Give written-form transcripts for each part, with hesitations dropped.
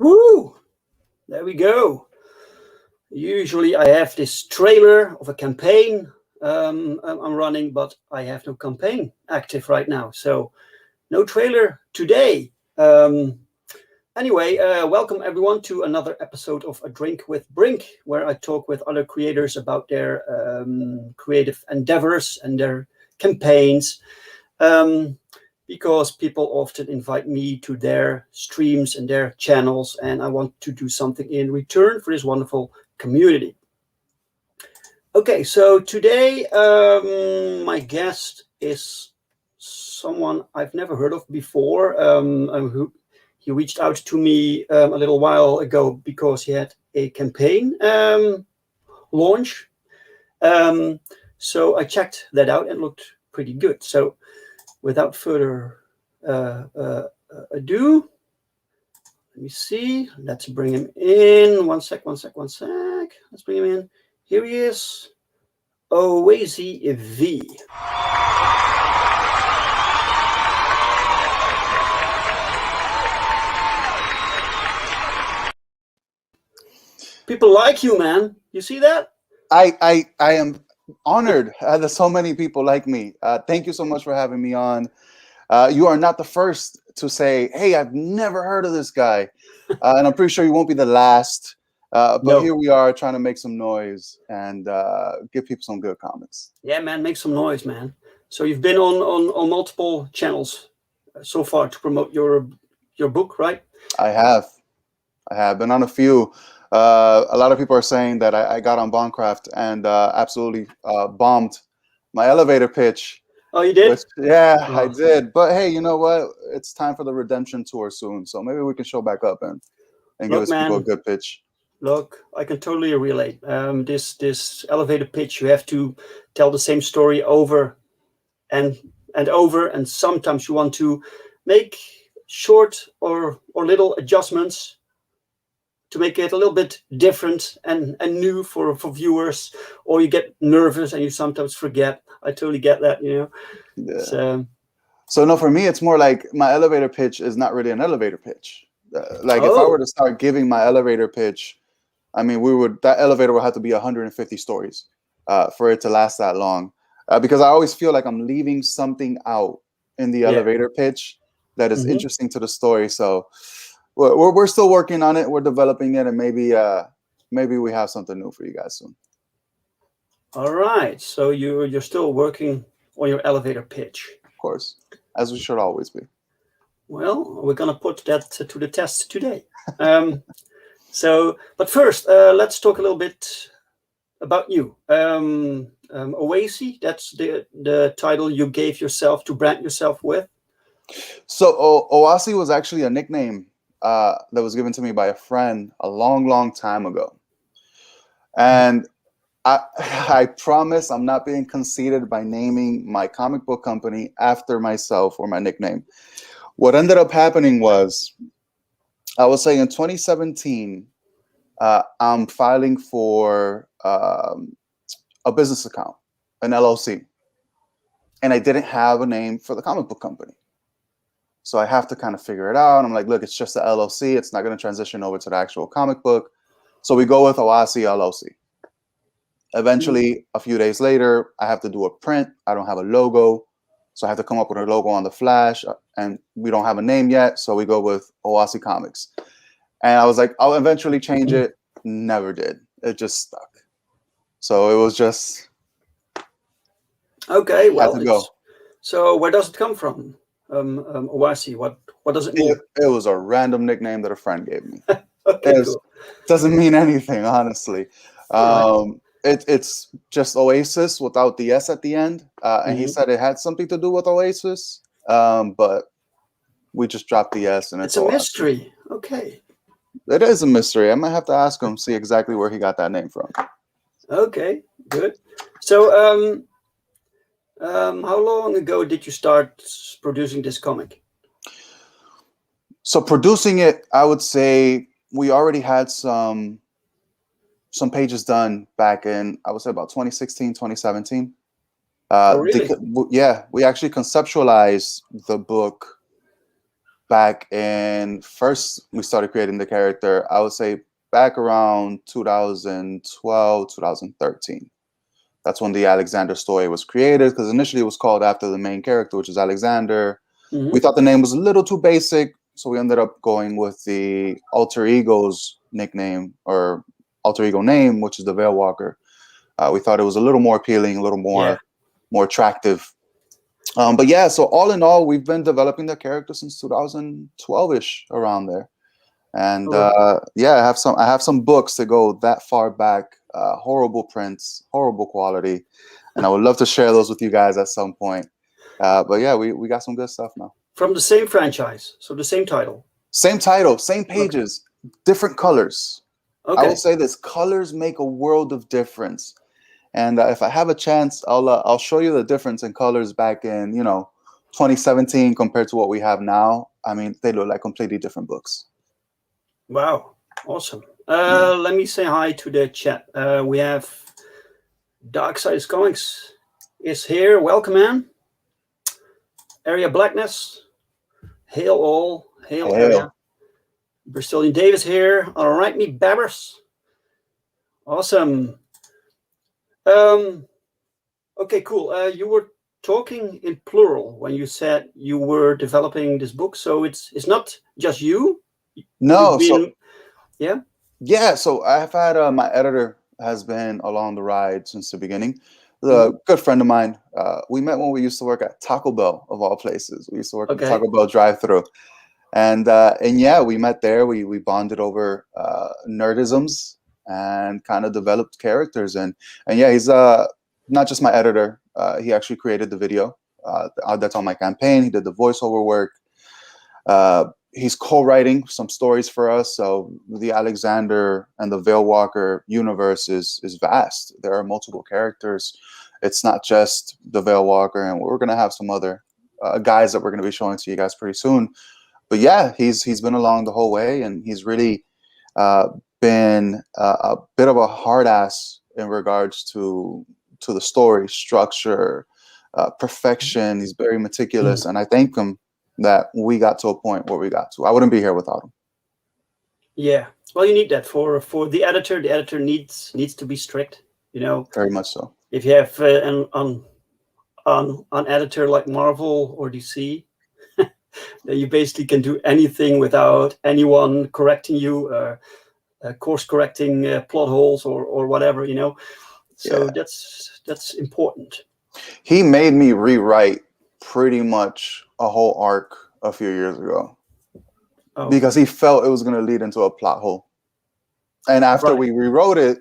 Woo! There we go. Usually I have this trailer of a campaign I'm running, but I have no campaign active right now. So no trailer today. Anyway, welcome everyone to another episode of A Drink with Brink, where I talk with other creators about their creative endeavors and their campaigns. Because people often invite me to their streams and their channels, and I want to do something in return for this wonderful community. Okay, so today my guest is someone I've never heard of before. He reached out to me a little while ago because he had a campaign launch. So I checked that out and it looked pretty good. So without further ado, let me see. Let's bring him in. One sec. Let's bring him in. Here he is. Oasi V. People like you, man. You see that? I am honored that so many people like me. Thank you so much for having me on. You are not the first to say, hey, I've never heard of this guy. And I'm pretty sure you won't be the last. But No. Here we are trying to make some noise and give people some good comments. Yeah, man, make some noise, man. So you've been on multiple channels so far to promote your book, right? I have been on a few. A lot of people are saying that I got on Bombcraft and absolutely bombed my elevator pitch. Oh, you did? Yeah, I did. But hey, you know what? It's time for the redemption tour soon. So maybe we can show back up and give people a good pitch. Look, I can totally relate. This elevator pitch, you have to tell the same story over and over, and sometimes you want to make short or little adjustments to make it a little bit different and new for viewers, or you get nervous and you sometimes forget. I totally get that, you know. Yeah. So no, for me, it's more like my elevator pitch is not really an elevator pitch. If I were to start giving my elevator pitch, I mean, that elevator would have to be 150 stories for it to last that long. Because I always feel like I'm leaving something out in the elevator pitch that is interesting to the story. So we're still working on it. We're developing it, and maybe we have something new for you guys soon. All right. So you're still working on your elevator pitch. Of course, as we should always be. Well, we're gonna put that to the test today. But first, let's talk a little bit about you. Oasi, that's the title you gave yourself to brand yourself with. So Oasi was actually a nickname that was given to me by a friend a long time ago. And I promise I'm not being conceited by naming my comic book company after myself or my nickname. What ended up happening was, I was saying in 2017, I'm filing for a business account, an LLC. And I didn't have a name for the comic book company. So I have to kind of figure it out. I'm like, look, it's just the LLC. It's not going to transition over to the actual comic book. So we go with Oasi LLC. Eventually, a few days later, I have to do a print. I don't have a logo. So I have to come up with a logo on the flash. And we don't have a name yet. So we go with Oasi Comics. And I was like, I'll eventually change it. Never did. It just stuck. So it was just... Okay, well, had to go. So where does it come from? Oasi, what does it mean? It was a random nickname that a friend gave me. Okay, cool. Doesn't mean anything, honestly. Right. It's just Oasis without the S at the end. And he said it had something to do with Oasis, but we just dropped the S and it's a mystery. Okay. It is a mystery. I might have to ask him, see exactly where he got that name from. Okay, good. So how long ago did you start producing this comic? So producing it, I would say we already had some pages done back in, I would say, about 2016, 2017. Oh, really? Yeah, we actually conceptualized the book back in first we started creating the character, I would say back around 2012, 2013. That's when the Alexander story was created, because initially it was called after the main character, which is Alexander. We thought the name was a little too basic, so we ended up going with the alter ego's nickname or alter ego name, which is the VeilWalker. We thought it was a little more appealing, a little more attractive. But yeah, so all in all, we've been developing the character since 2012-ish, around there. And yeah, I have some books that go that far back. Horrible prints, horrible quality, and I would love to share those with you guys at some point. But yeah, we got some good stuff now. From the same franchise, so the same title. Same title, same pages, different colors. Okay. I will say this: colors make a world of difference. And if I have a chance, I'll show you the difference in colors back in 2017 compared to what we have now. I mean, they look like completely different books. Wow, awesome. Let me say hi to the chat. We have Darksiders Comics is here. Welcome, man. Area Blackness. Hail all. Hail. Area. Bristolian Davis here. All right, me babbers. Awesome. Okay, cool. You were talking in plural when you said you were developing this book, so it's not just you. No, yeah. So I've had my editor has been along the ride since the beginning. A good friend of mine. We met when we used to work at Taco Bell, of all places. We used to work at Taco Bell drive-through, and yeah, we met there. We bonded over nerdisms and kind of developed characters. And yeah, he's not just my editor. He actually created the video that's on my campaign. He did the voiceover work. He's co-writing some stories for us. So the Alexander and the VeilWalker universe is vast. There are multiple characters. It's not just the VeilWalker, and we're going to have some other guys that we're going to be showing to you guys pretty soon. But yeah, he's been along the whole way, and he's really been a bit of a hard ass in regards to the story structure, perfection. He's very meticulous, and I thank him that we got to a point where we got to. I wouldn't be here without him. Yeah, well, you need that for the editor. The editor needs to be strict, Very much so. If you have an editor like Marvel or DC, then you basically can do anything without anyone correcting you, course correcting plot holes or whatever, So that's important. He made me rewrite pretty much a whole arc a few years ago because he felt it was going to lead into a plot hole. And after we rewrote it,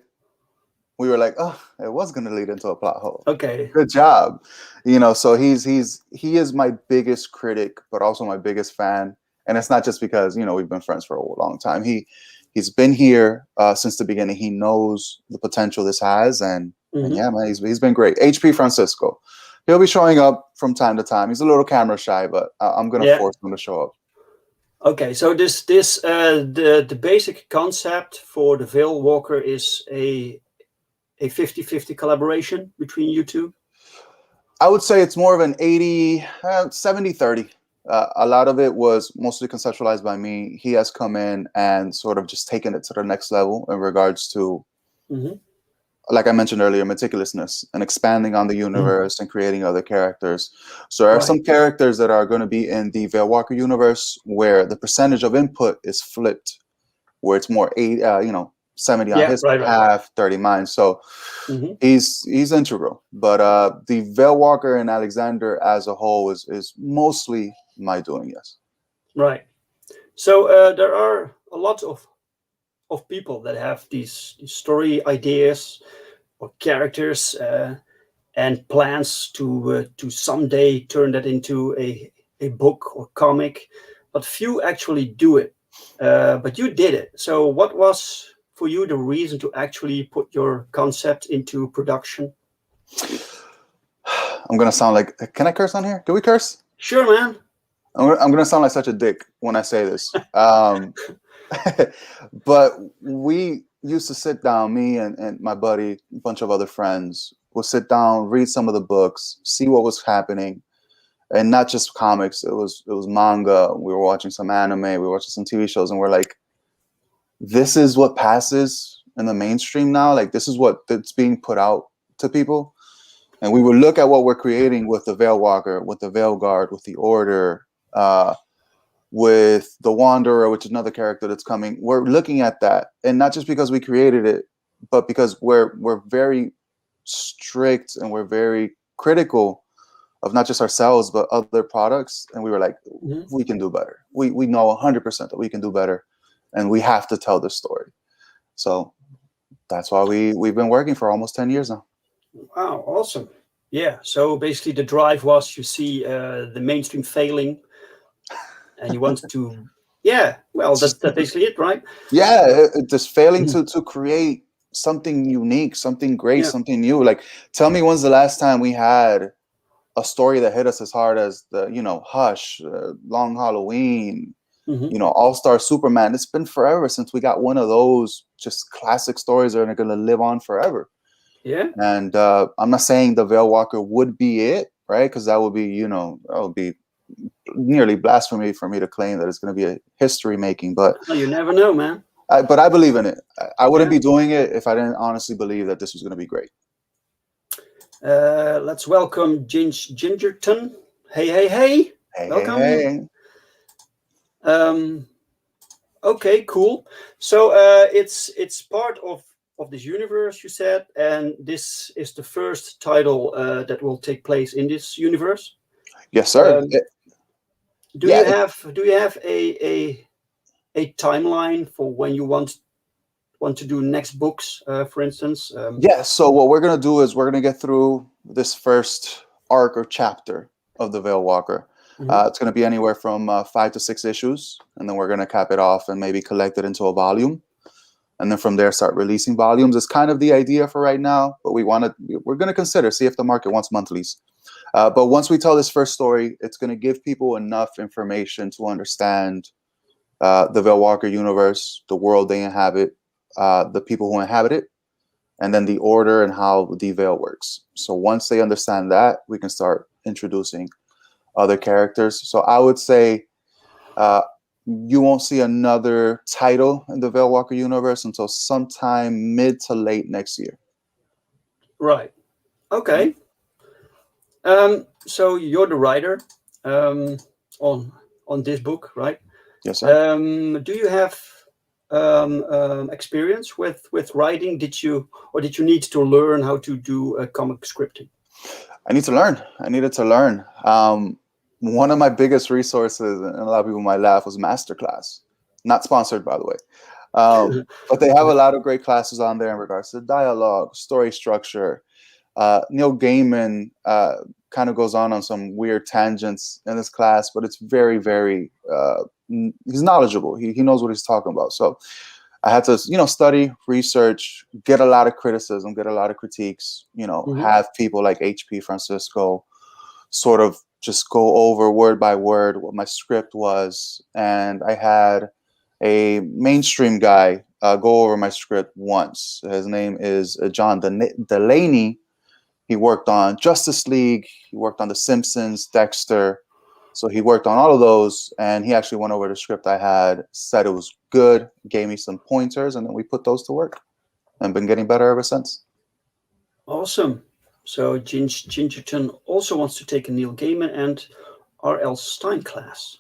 we were like, oh, it was going to lead into a plot hole. Okay. Good job. So he is my biggest critic, but also my biggest fan. And it's not just because, we've been friends for a long time. He's been here since the beginning. He knows the potential this has. And yeah, man, he's been great. HP Francisco. He'll be showing up from time to time. He's a little camera shy, but I'm going to force him to show up. Okay, so the basic concept for the VeilWalker is a 50-50 collaboration between you two? I would say it's more of an 70-30. A lot of it was mostly conceptualized by me. He has come in and sort of just taken it to the next level in regards to, like I mentioned earlier, meticulousness and expanding on the universe and creating other characters. So there are some characters that are going to be in the VeilWalker universe where the percentage of input is flipped, where it's more 70 on his half, 30 mine. So he's integral. But the VeilWalker and Alexander as a whole is mostly my doing, yes. Right. So there are a lot of people that have these story ideas or characters and plans to someday turn that into a book or comic, but few actually do it. But you did it. So what was for you the reason to actually put your concept into production? I'm gonna sound like, can I curse on here? Can we curse? Sure, man. I'm gonna sound like such a dick when I say this. But we used to sit down, me and my buddy, a bunch of other friends, would sit down, read some of the books, see what was happening, and not just comics. It was manga. We were watching some anime. We were watching some TV shows, and we're like, this is what passes in the mainstream now. Like this is that's being put out to people. And we would look at what we're creating with the VeilWalker, with the Veilguard, with the Order, with the Wanderer, which is another character that's coming. We're looking at that, and not just because we created it, but because we're very strict and we're very critical of not just ourselves but other products. And we were like, we can do better. We know 100% that we can do better, and we have to tell this story. So that's why we've been working for almost 10 years now. Wow, awesome. Yeah, so basically the drive was, you see the mainstream failing, and you want to, yeah, well, that's basically it, right? Yeah, just failing to create something unique, something great, something new. Like, tell me when's the last time we had a story that hit us as hard as the, Hush, Long Halloween, All-Star Superman. It's been forever since we got one of those just classic stories that are going to live on forever. Yeah. And I'm not saying the VeilWalker would be it, right? Because that would be, that would be nearly blasphemy for me to claim that it's going to be a history making. But you never know, man. But I believe in it. I wouldn't be doing it if I didn't honestly believe that this was going to be great. Let's welcome Gingerton. Hey. Welcome. Hey. Okay, cool. So it's part of this universe, you said, and this is the first title that will take place in this universe. Yes, sir. Do you have a timeline for when you want to do next books, for instance? Yeah. So what we're gonna do is we're gonna get through this first arc or chapter of the VeilWalker. It's gonna be anywhere from 5 to 6 issues, and then we're gonna cap it off and maybe collect it into a volume, and then from there start releasing volumes. It's kind of the idea for right now, but we're gonna consider, see if the market wants monthlies. But once we tell this first story, it's gonna give people enough information to understand the VeilWalker universe, the world they inhabit, the people who inhabit it, and then the Order and how the Veil works. So once they understand that, we can start introducing other characters. So I would say you won't see another title in the VeilWalker universe until sometime mid to late next year. Right. Okay. So you're the writer on this book, right? Yes, sir. Do you have experience with writing? Did you need to learn how to do comic scripting? I needed to learn. One of my biggest resources, and a lot of people might laugh, was Masterclass. Not sponsored, by the way. But they have a lot of great classes on there in regards to dialogue, story structure. Neil Gaiman kind of goes on some weird tangents in this class, but it's very, very, he's knowledgeable. He knows what he's talking about. So I had to, study, research, get a lot of criticism, get a lot of critiques, have people like HP Francisco sort of just go over word by word what my script was. And I had a mainstream guy go over my script once. His name is John Delaney. He worked on Justice League. He worked on The Simpsons, Dexter. So he worked on all of those, and he actually went over the script I had, said it was good, gave me some pointers, and then we put those to work and been getting better ever since. Awesome. So Gingerton also wants to take a Neil Gaiman and R.L. Stine class.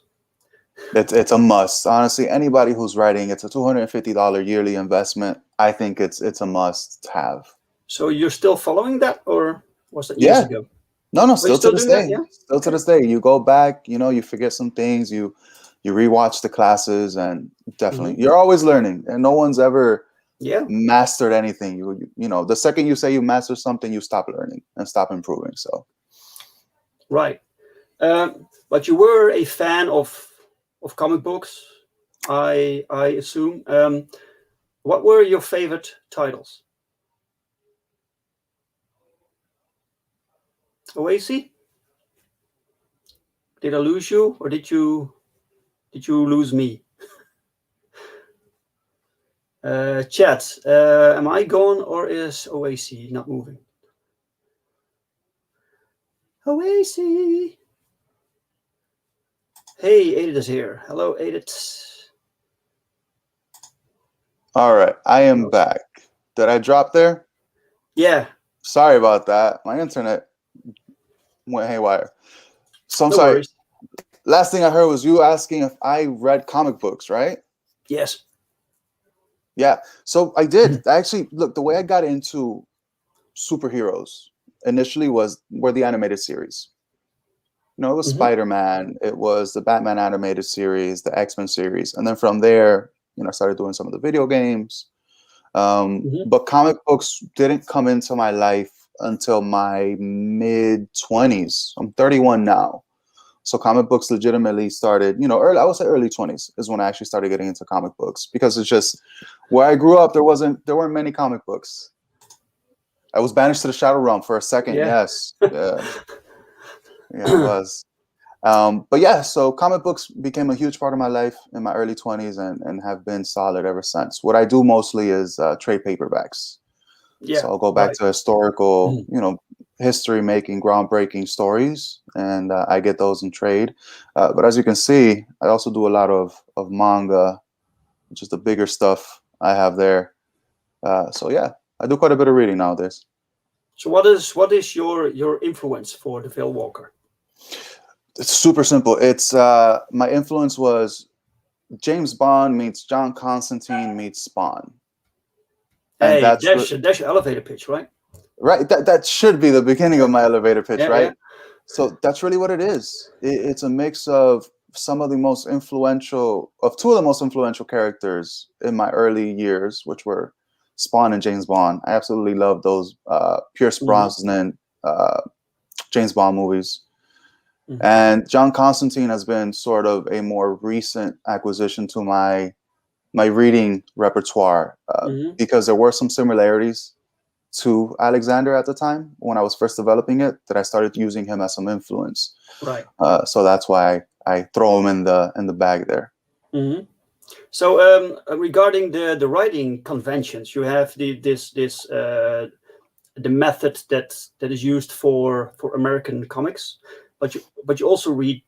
It's a must. Honestly, anybody who's writing, it's a $250 yearly investment. I think it's a must have. So you're still following that, or was that years ago? No, still to this day. Still to this day. You go back, you forget some things, you rewatch the classes, and definitely you're always learning, and no one's ever mastered anything. You the second you say you master something, you stop learning and stop improving. So right. But you were a fan of comic books, I assume. What were your favorite titles? Oasi? Did I lose you, or did you lose me? Chat, am I gone, or is Oasi not moving? Oasi. Hey, Edith is here. Hello, Edith. All right, I am back. Did I drop there? Yeah. Sorry about that. My internet went haywire. So I'm No sorry. worries. Last thing I heard was you asking if I read comic books, right? Yes. Yeah. So I did. Actually, look, the way I got into superheroes initially were the animated series. You know, it was Spider-Man, it was the Batman animated series, the X-Men series, and then from there, I started doing some of the video games. But comic books didn't come into my life until my mid-20s. I'm 31 now. So comic books legitimately started, early, I would say early 20s is when I actually started getting into comic books, because it's just where I grew up, there weren't many comic books. I was banished to the Shadow Realm for a second. Yeah. Yes. Yeah. Yeah, it was. But yeah, so comic books became a huge part of my life in my early 20s and have been solid ever since. What I do mostly is trade paperbacks. Yeah. So I'll go back to historical, history making, groundbreaking stories, and I get those in trade. But as you can see, I also do a lot of manga, which is the bigger stuff I have there. So yeah, I do quite a bit of reading nowadays. So what is your influence for the VeilWalker? It's super simple. It's my influence was James Bond meets John Constantine meets Spawn, and Hey, that's that's your elevator pitch, right? right. That should be the beginning of my elevator pitch, Yeah, yeah. right? So that's really what it is. It's a mix of some of the most influential, of two of the most influential characters in my early years, which were Spawn and James Bond. I absolutely love those Pierce Brosnan James Bond movies. And John Constantine has been sort of a more recent acquisition to my reading repertoire, because there were some similarities to Alexander at the time when I was first developing it, that I started using him as some influence. Right. So that's why I throw him in the bag there. So regarding the writing conventions, you have the method that is used for American comics, but you also read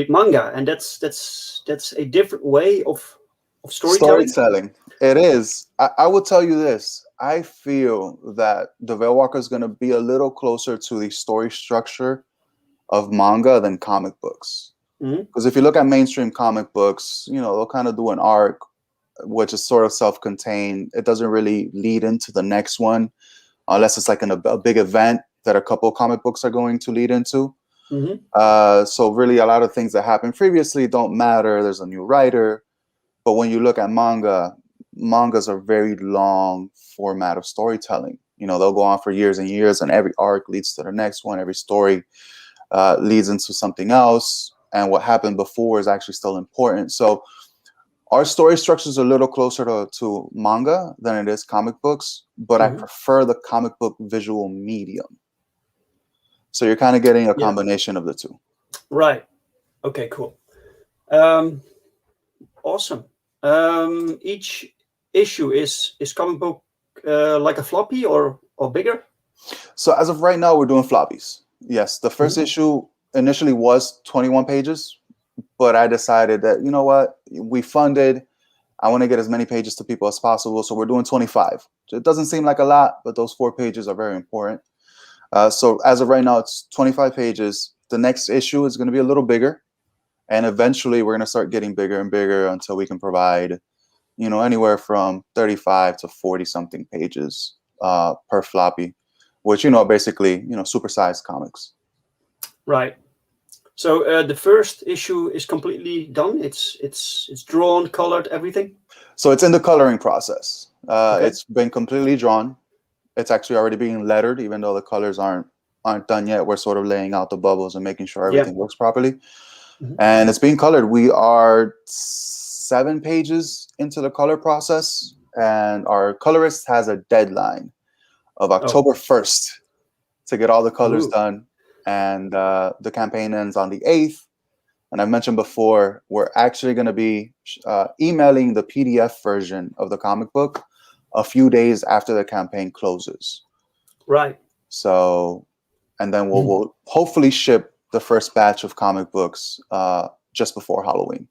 manga, and that's a different way of storytelling. It is. I will tell you this. I feel that the VeilWalker is going to be a little closer to the story structure of manga than comic books. Because if you look at mainstream comic books, they'll kind of do an arc, which is sort of self-contained. It doesn't really lead into the next one, unless it's like a big event that a couple of comic books are going to lead into. So really, a lot of things that happened previously don't matter. There's a new writer. But when you look at mangas are very long format of storytelling. They'll go on for years and years, and every arc leads to the next one. Every story leads into something else. And what happened before is actually still important. So our story structure is a little closer to manga than it is comic books, but I prefer the comic book visual medium. So you're kind of getting a combination of the two. Right. Okay, cool. Awesome. Each issue is comic book like a floppy or bigger? So as of right now, we're doing floppies. Yes, the first issue initially was 21 pages, but I decided that, you know what, we funded, I want to get as many pages to people as possible, so we're doing 25. So it doesn't seem like a lot, but those 4 pages are very important. So as of right now, it's 25 pages. The next issue is going to be a little bigger, and eventually we're going to start getting bigger and bigger until we can provide, anywhere from 35 to 40 something pages per floppy, which, basically, supersized comics. Right. So the first issue is completely done. It's drawn, colored, everything. So it's in the coloring process. It's been completely drawn. It's actually already being lettered, even though the colors aren't done yet. We're sort of laying out the bubbles and making sure everything works properly. And it's being colored. We are 7 pages into the color process, and our colorist has a deadline of October 1st to get all the colors done. And the campaign ends on the 8th. And I mentioned before, we're actually going to be emailing the PDF version of the comic book a few days after the campaign closes. Right. So, and then we'll hopefully ship the first batch of comic books just before Halloween.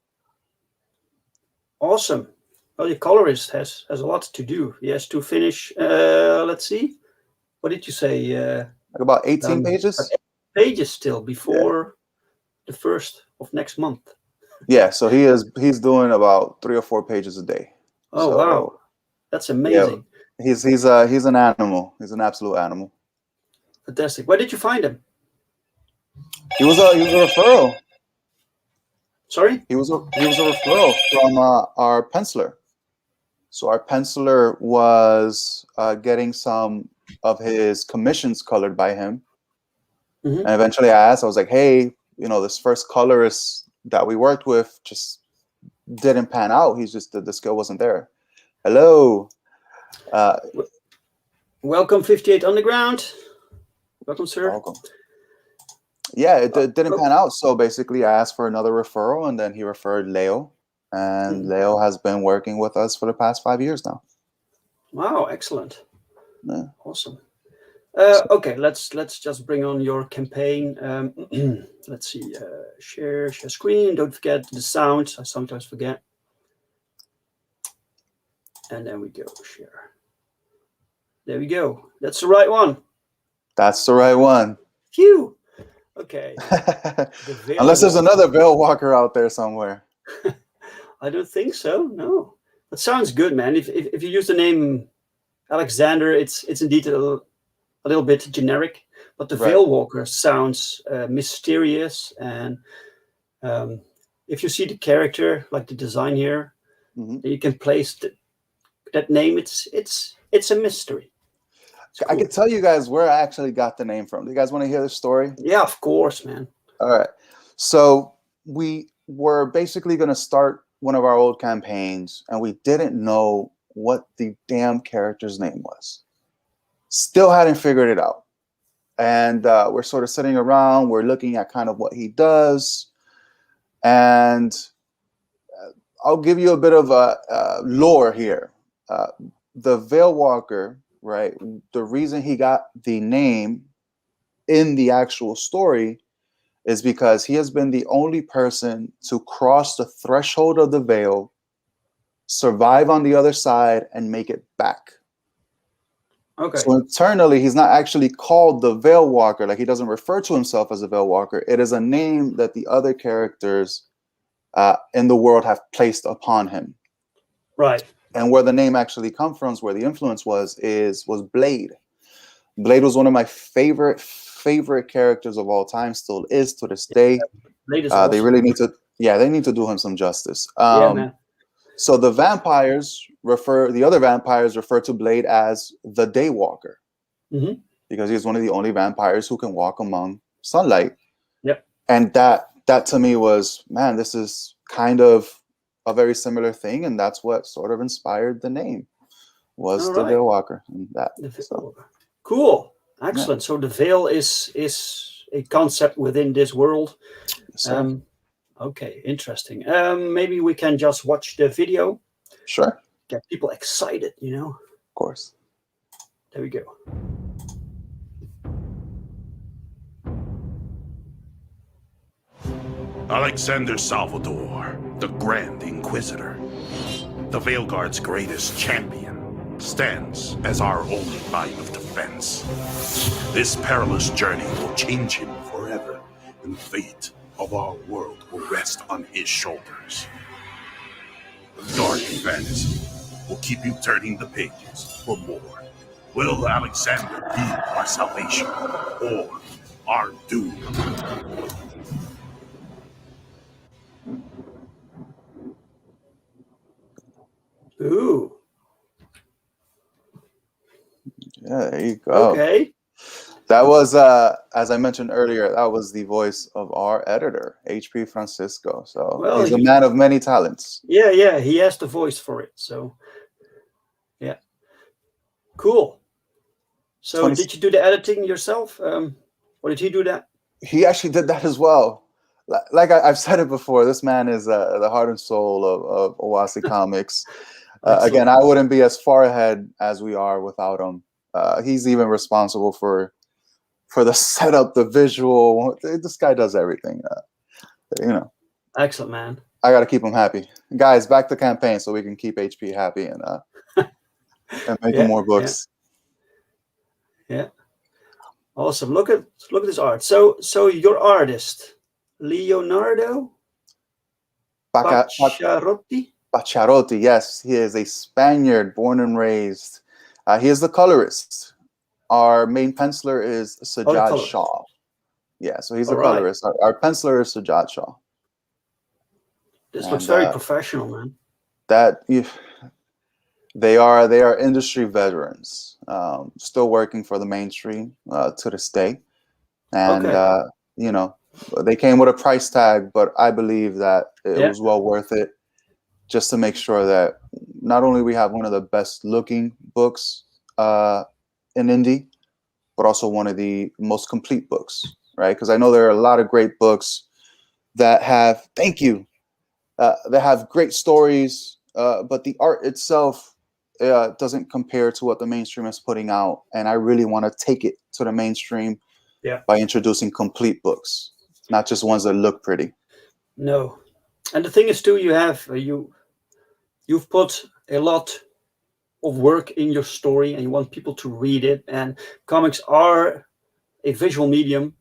Awesome. Well, your colorist has a lot to do. He has to finish. Let's see. What did you say? Like about 18 pages. Pages still before the 1st of next month. Yeah, so he's doing about 3 or 4 pages a day. Oh, so, wow, that's amazing. Yeah, he's an animal. He's an absolute animal. Fantastic. Where did you find him? He was a referral. Sorry? He was a referral from our penciler. So our penciler was getting some of his commissions colored by him. Mm-hmm. And eventually I asked, I was like, hey, this first colorist that we worked with just didn't pan out. He's just, the skill wasn't there. Hello. Welcome, 58 Underground. Welcome, sir. Welcome. Yeah, it didn't pan out. So basically I asked for another referral, and then he referred Leo. And Leo has been working with us for the past 5 years now. Wow, excellent. Yeah. Awesome. Okay, let's just bring on your campaign. Let's see. Share screen. Don't forget the sound. I sometimes forget. And then we go share. There we go. That's the right one. That's the right one. Phew. Okay. Unless there's another VeilWalker out there somewhere. I don't think so. No. That sounds good, man. If you use the name Alexander, it's indeed a little bit generic, but the VeilWalker sounds mysterious. And if you see the character, like the design here, then you can place that name. It's a mystery. Cool. I can tell you guys where I actually got the name from. Do you guys want to hear the story? Yeah, of course, man. All right. So we were basically going to start one of our old campaigns, and we didn't know what the damn character's name was. Still hadn't figured it out. And we're sort of sitting around. We're looking at kind of what he does. And I'll give you a bit of lore here. The VeilWalker, right? The reason he got the name in the actual story is because he has been the only person to cross the threshold of the veil, survive on the other side, and make it back. Okay. So internally, he's not actually called the VeilWalker. Like, he doesn't refer to himself as a VeilWalker. It is a name that the other characters in the world have placed upon him. Right. And where the name actually comes from, where the influence was Blade. Blade was one of my favorite characters of all time, still is to this day. Blade is awesome. They really need to, they need to do him some justice. Yeah, man. So the other vampires refer to Blade as the Daywalker, because he's one of the only vampires who can walk among sunlight. Yep. And that to me was, man, this is kind of a very similar thing, and that's what sort of inspired the name, was the VeilWalker. And Cool, excellent. Yeah. So the veil is a concept within this world. Yes, okay, interesting. Maybe we can just watch the video. Sure. Get people excited, Of course. There we go. Alexander Salvador, the Grand Inquisitor, the Veilguard's greatest champion, stands as our only line of defense. This perilous journey will change him forever, and the fate of our world will rest on his shoulders. The dark fantasy will keep you turning the pages for more. Will Alexander be our salvation or our doom? Ooh. Yeah, there you go. Okay. That was, as I mentioned earlier, that was the voice of our editor, HP Francisco. So he's a man of many talents. Yeah, he has the voice for it. So, yeah. Cool. So did you do the editing yourself? Or did he do that? He actually did that as well. Like I've said it before, this man is the heart and soul of Oasi Comics. Again, I wouldn't be as far ahead as we are without him. He's even responsible for the setup, the visual. This guy does everything. Excellent, man. I got to keep him happy. Guys, back to campaign so we can keep HP happy and make him more books. Yeah. Awesome. Look at this art. So your artist, Leonardo Pacciarotti. Pacciarotti, yes, he is a Spaniard, born and raised. He is the colorist. Our main penciler is Sajjad Shah. Yeah, so he's the colorist. Our penciler is Sajjad Shah. This looks very professional, man. They are industry veterans, still working for the mainstream to this day, and you know, they came with a price tag, but I believe that it was well worth it, just to make sure that not only we have one of the best looking books in indie, but also one of the most complete books, right? Because I know there are a lot of great books that have that have great stories, but the art itself doesn't compare to what the mainstream is putting out, and I really want to take it to the mainstream by introducing complete books, not just ones that look pretty. No, and the thing is too, you've put a lot of work in your story, and you want people to read it. And comics are a visual medium,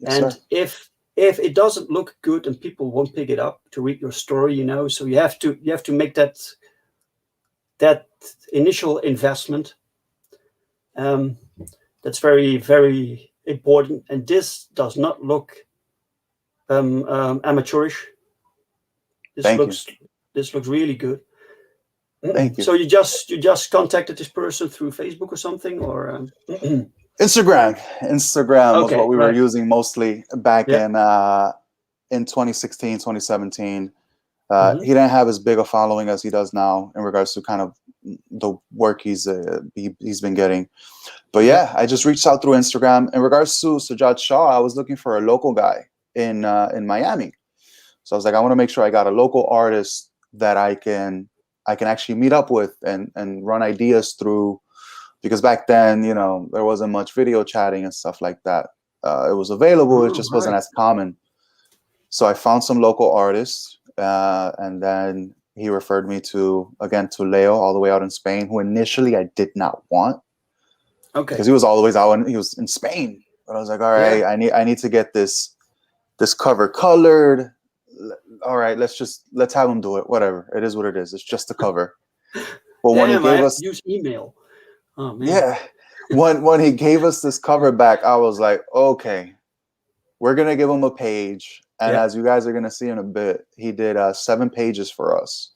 and if it doesn't look good, and people won't pick it up to read your story, you know, so you have to make that initial investment. That's very, very important, and this does not look amateurish. This looks really good. Thank you. So you just contacted this person through Facebook or something, or Instagram was what we were using mostly back in 2016, 2017. He didn't have as big a following as he does now in regards to kind of the work he's been getting. But yeah, I just reached out through Instagram. In regards to Sajjad Shah, I was looking for a local guy in Miami. So I was like, I want to make sure I got a local artist that I can actually meet up with and run ideas through, because back then, you know, there wasn't much video chatting and stuff like that. It was available, it just wasn't as common. So I found some local artists, and then he referred me to Leo, all the way out in Spain, who initially I did not want. Okay. Because he was all the way out, he was in Spain. But I was like, all right, I need to get this cover colored. All right, let's have him do it. Whatever, it is what it is. It's just the cover. But when he gave us use email, oh man, yeah, when he gave us this cover back, I was like, okay, we're gonna give him a page, and as you guys are gonna see in a bit, he did 7 pages for us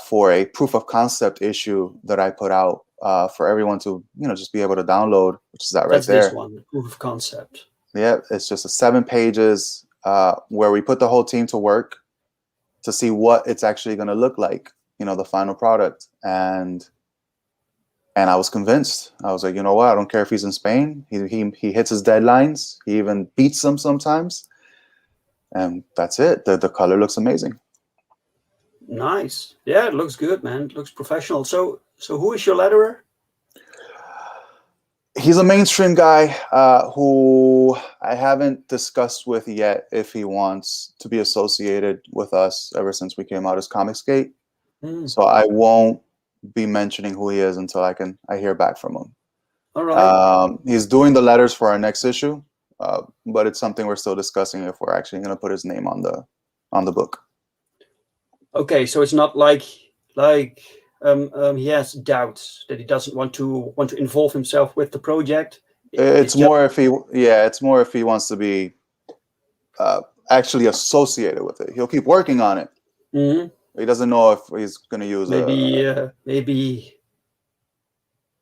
for a proof of concept issue that I put out for everyone to, you know, just be able to download, which is That's there. This one, the proof of concept. Yeah, it's just 7 pages. Where we put the whole team to work to see what it's actually going to look like, you know, the final product. And I was convinced. I was like, you know what? I don't care if he's in Spain. He hits his deadlines. He even beats them sometimes. And that's it. The color looks amazing. Nice. Yeah, it looks good, man. It looks professional. So who is your letterer? He's a mainstream guy who I haven't discussed with yet if he wants to be associated with us ever since we came out as Comicsgate. So I won't be mentioning who he is until I hear back from him. All right. He's doing the letters for our next issue, but it's something we're still discussing if we're actually going to put his name on the book. Okay, so it's not like he has doubts that he doesn't want to involve himself with the project. It's more if he wants to be actually associated with it. He'll keep working on it. He doesn't know if he's going to use maybe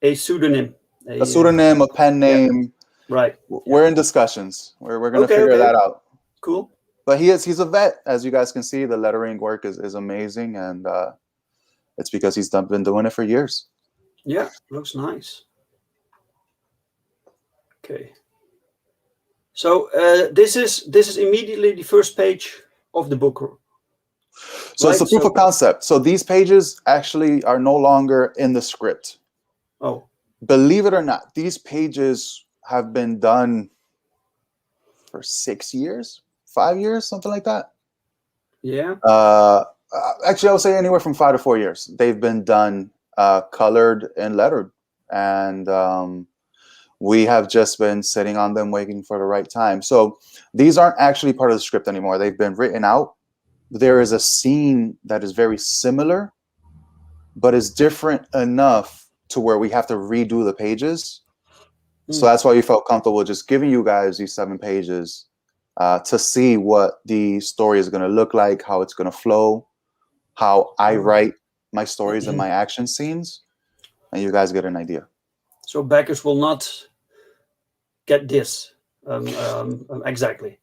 a pseudonym, a pen name. Right. We're in discussions. We're going to figure that out. Cool. But he's a vet, as you guys can see. The lettering work is amazing, and it's because he's been doing it for years. Yeah, looks nice. Okay. So this is immediately the first page of the book. So it's the proof of concept. So these pages actually are no longer in the script. Oh. Believe it or not, these pages have been done for 6 years, 5 years, something like that. Yeah. Actually, I would say anywhere from 5 to 4 years. They've been done, colored and lettered, and we have just been sitting on them waiting for the right time. So these aren't actually part of the script anymore. They've been written out. There is a scene that is very similar, but is different enough to where we have to redo the pages. So that's why we felt comfortable just giving you guys these 7 pages to see what the story is going to look like, how it's going to flow, how I write my stories and my action scenes, and you guys get an idea. So backers will not get this exactly.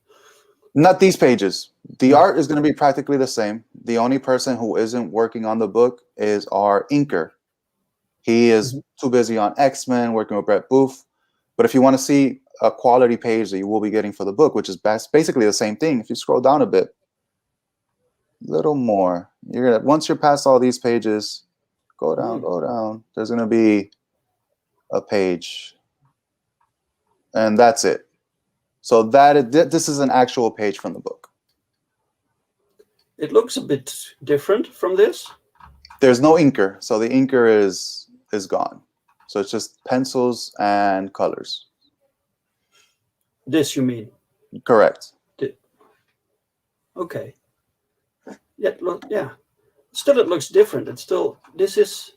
Not these pages. The art is going to be practically the same. The only person who isn't working on the book is our inker. He is too busy on X-Men working with Brett Booth. But if you want to see a quality page that you will be getting for the book, which is basically the same thing, if you scroll down a bit, little more, you're gonna, once you're past all these pages, go down, there's going to be a page, and that's it. So this is an actual page from the book. It looks a bit different from this. There's no inker, so the inker is gone. So it's just pencils and colors. This you mean? Correct. Okay. Yeah. Still, it looks different. It's still, this is,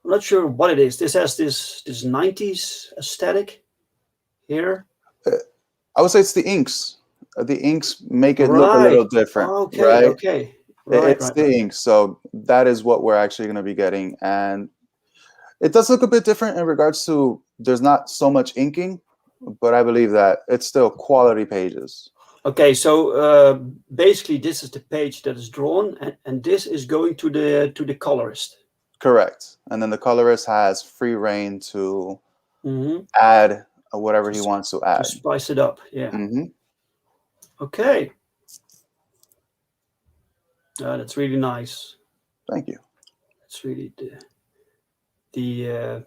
I'm not sure what it is. This has this 90s aesthetic here. I would say it's the inks. The inks make it look a little different. Okay, right? Okay. It's the inks. So that is what we're actually going to be getting. And it does look a bit different in regards to there's not so much inking, but I believe that it's still quality pages. Okay, so basically this is the page that is drawn, and this is going to the colorist. Correct. And then the colorist has free reign to add whatever he wants to add. To spice it up, yeah. Okay. That's really nice. Thank you. It's really the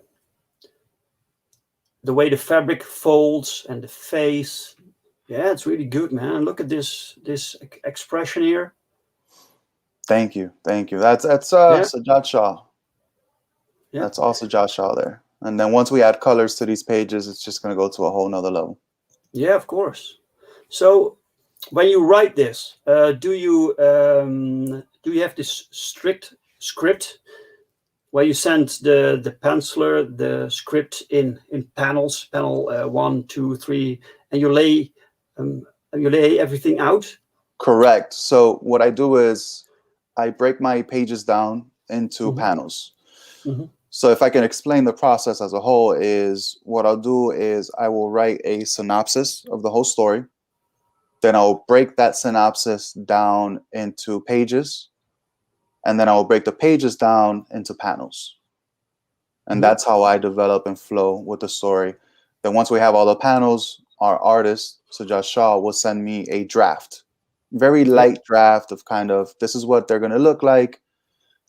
way the fabric folds and the face. Yeah, it's really good, man. Look at this expression here. Thank you. That's Sajjad Shah. Yeah. That's also Josh Shaw there. And then once we add colors to these pages, it's just going to go to a whole nother level. Yeah, of course. So when you write this, do you have this strict script where you send the penciler the script in panels, panel 1, 2, 3, and you lay everything out? Correct. So what I do is I break my pages down into panels. So if I can explain the process as a whole, is what I'll do is I will write a synopsis of the whole story. Then I'll break that synopsis down into pages. And then I'll break the pages down into panels. And that's how I develop and flow with the story. Then once we have all the panels, our artist, Sajjad Shah, will send me a draft. Very light draft of kind of, this is what they're going to look like.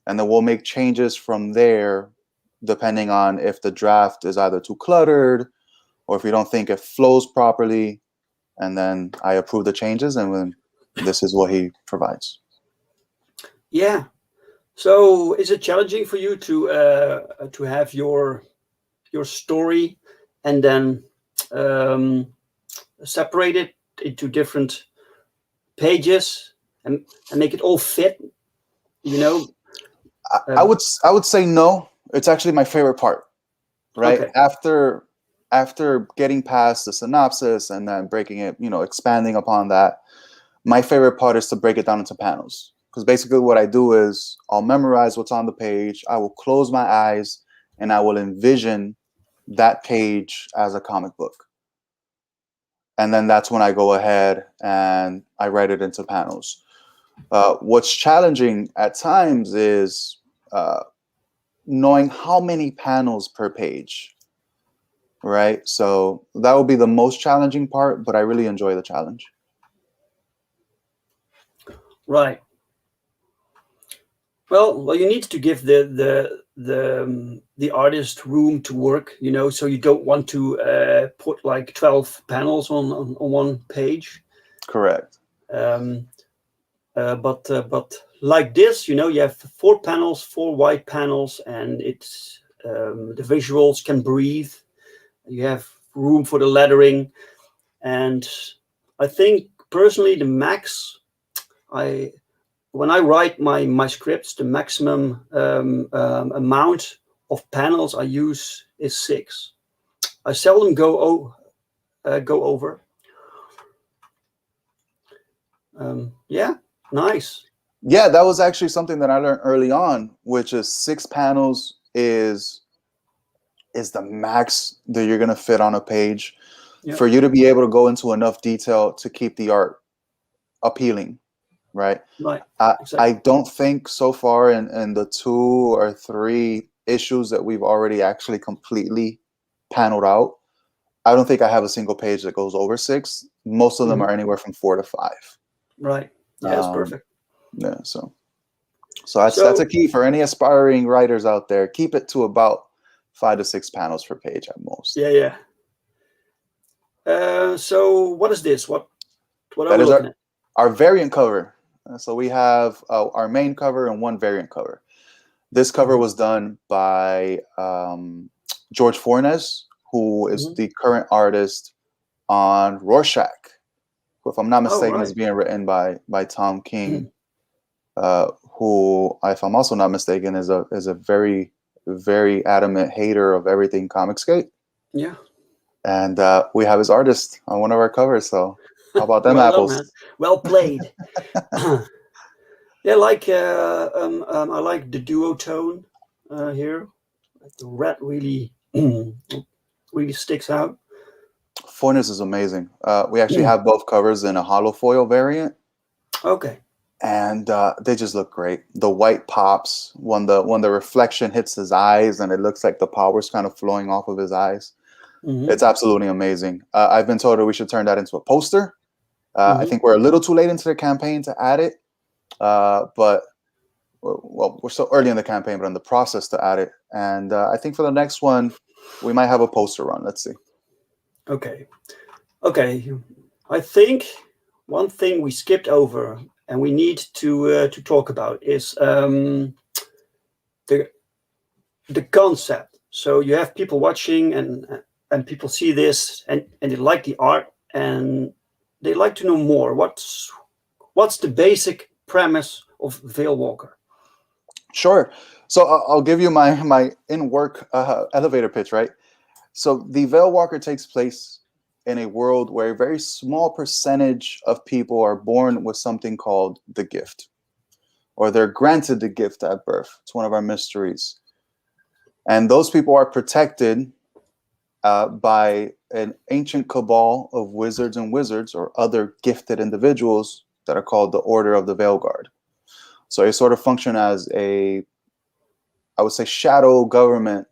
And then we'll make changes from there, depending on if the draft is either too cluttered or if we don't think it flows properly. And then I approve the changes, and then this is what he provides. Yeah. So is it challenging for you to have your story and then separate it into different pages and make it all fit? You know, I would say no. It's actually my favorite part, right? Okay. After getting past the synopsis and then breaking it, expanding upon that, my favorite part is to break it down into panels. Because basically what I do is I'll memorize what's on the page. I will close my eyes and I will envision that page as a comic book. And then that's when I go ahead and I write it into panels. What's challenging at times is knowing how many panels per page, right? So that will be the most challenging part, but I really enjoy the challenge. Right. Well, you need to give the artist room to work, so you don't want to put like 12 panels on one page. Correct. But like this, you have 4 panels, 4 white panels, and it's the visuals can breathe. You have room for the lettering, and I think personally the max when I write my scripts, the maximum amount of panels I use is 6. I seldom go over. Yeah, nice. Yeah, that was actually something that I learned early on, which is 6 panels is the max that you're gonna fit on a page for you to be able to go into enough detail to keep the art appealing, right? Right. Exactly. I don't think so far in the 2 or 3 issues that we've already actually completely paneled out, I don't think I have a single page that goes over 6. Most of them are anywhere from 4 to 5. Right. Yeah, that's perfect. Yeah, so that's a key for any aspiring writers out there. Keep it to about 5 to 6 panels per page at most. Yeah. So what is this? What are That we is looking at? our variant cover. So we have our main cover and 1 variant cover. This cover was done by George Fornes, who is the current artist on Rorschach, who, if I'm not mistaken, is being written by Tom King, who, if I'm also not mistaken, is a very, very adamant hater of everything Comicsgate. Yeah. And we have his artist on one of our covers. So how about them apples? Man. Well played. Yeah, like I like the duotone here. The red really really sticks out. Fornes is amazing. We actually have both covers in a hollow foil variant. Okay. And they just look great. The white pops when the reflection hits his eyes, and it looks like the power's kind of flowing off of his eyes. It's absolutely amazing. I've been told that we should turn that into a poster. I think we're a little too late into the campaign to add it, but well, we're so early in the campaign, but in the process to add it. And I think for the next one, we might have a poster run. Let's see. Okay. I think one thing we skipped over and we need to talk about is the concept. So you have people watching and people see this and they like the art and they like to know more. What's the basic premise of VeilWalker? Sure. So I'll give you my in-work elevator pitch, right? So the VeilWalker takes place in a world where a very small percentage of people are born with something called the gift, or they're granted the gift at birth. It's one of our mysteries. And those people are protected by an ancient cabal of wizards and wizards or other gifted individuals that are called the Order of the VeilGuard. So they sort of function as I would say, shadow government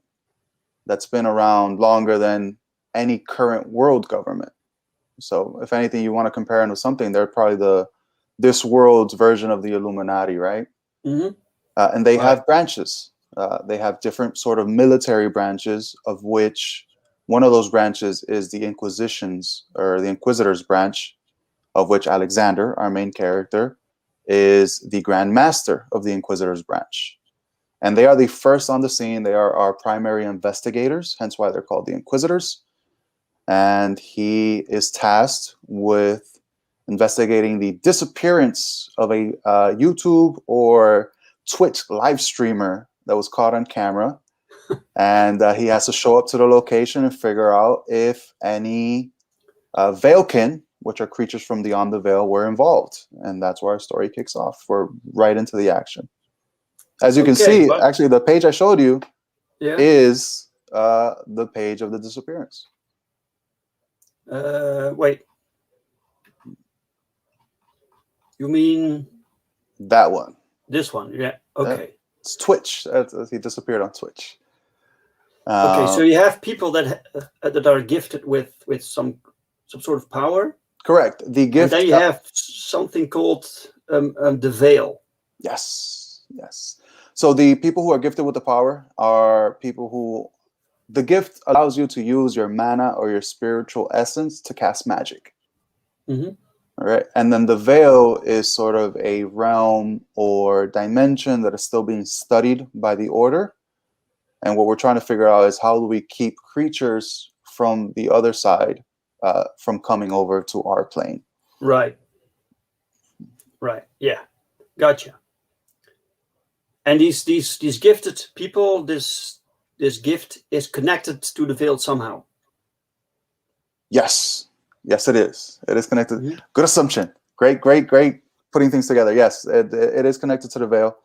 that's been around longer than any current world government. So if anything, you want to compare them to something, they're probably this world's version of the Illuminati, right? And they have branches. They have different sort of military branches, of which one of those branches is the Inquisition's or the Inquisitor's branch, of which Alexander, our main character, is the Grand Master of the Inquisitor's branch. And they are the first on the scene. They are our primary investigators, hence why they're called the Inquisitors. And he is tasked with investigating the disappearance of a YouTube or Twitch live streamer that was caught on camera. And he has to show up to the location and figure out if any Veilkin, which are creatures from beyond the veil, were involved. And that's where our story kicks off. We're right into the action. As you can see, actually, the page I showed you is the page of the disappearance. Wait. You mean that one? This one? Yeah. Okay. It's Twitch. He disappeared on Twitch. Okay, so you have people that are gifted with some sort of power. Correct. The gift. And then you have something called the veil. Yes. So the people who are gifted with the power are people who the gift allows you to use your mana or your spiritual essence to cast magic. All right. And then the veil is sort of a realm or dimension that is still being studied by the order. And what we're trying to figure out is how do we keep creatures from the other side from coming over to our plane. Right. Right. Yeah. Gotcha. And these gifted people, this gift is connected to the veil somehow. Yes. Yes, it is. It is connected. Mm-hmm. Good assumption. Great putting things together. Yes, it is connected to the veil.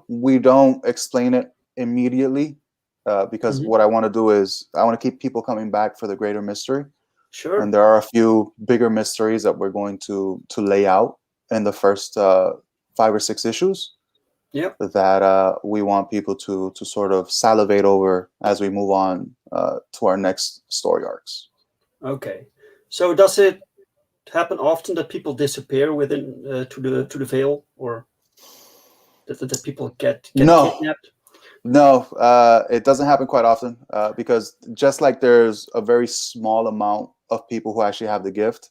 We don't explain it immediately because Mm-hmm. what I want to do is I want to keep people coming back for the greater mystery. Sure. And there are a few bigger mysteries that we're going to lay out in the first 5 or 6 issues. Yep. That we want people to sort of salivate over as we move on to our next story arcs. Okay. So does it happen often that people disappear within to the veil, or that people get kidnapped? No, it doesn't happen quite often because just like there's a very small amount of people who actually have the gift,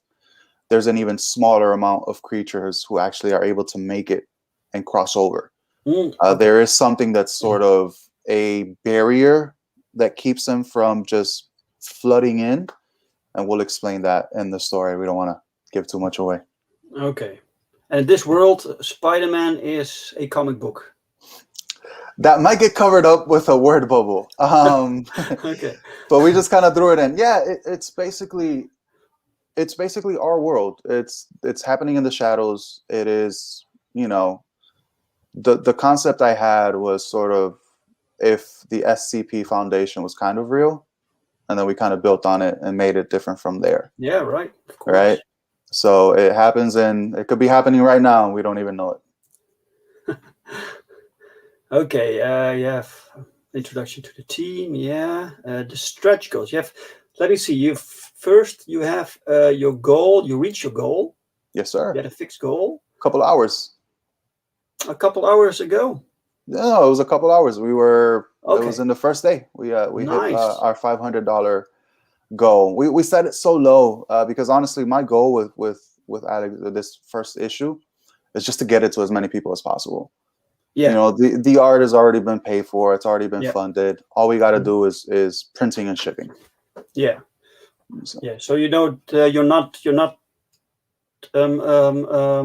there's an even smaller amount of creatures who actually are able to make it and cross over. Okay. There is something that's sort of a barrier that keeps them from just flooding in, and we'll explain that in the story. We don't want to give too much away. Okay. And in this world, Spider-Man is a comic book. That might get covered up with a word bubble. Okay. But we just kind of threw it in. Yeah, it's basically our world. It's happening in the shadows. It is, the concept I had was sort of if the SCP Foundation was kind of real, and then we kind of built on it and made it different from there. Yeah, right. Of course. Right. So it happens, and it could be happening right now, and we don't even know it. Okay. You have introduction to the team. Yeah. The stretch goals. You have. Let me see. You have your goal. You reach your goal. Yes, sir. You had a fixed goal. Couple hours. A couple hours ago. No, it was a couple hours. We were. Okay. It was in the first day. We Nice. hit our $500 goal. We set it so low because honestly, my goal with Alex this first issue is just to get it to as many people as possible. Yeah. The art has already been paid for. It's already been Yeah. funded. All we got to do is printing and shipping. Yeah. So. Yeah. So you're not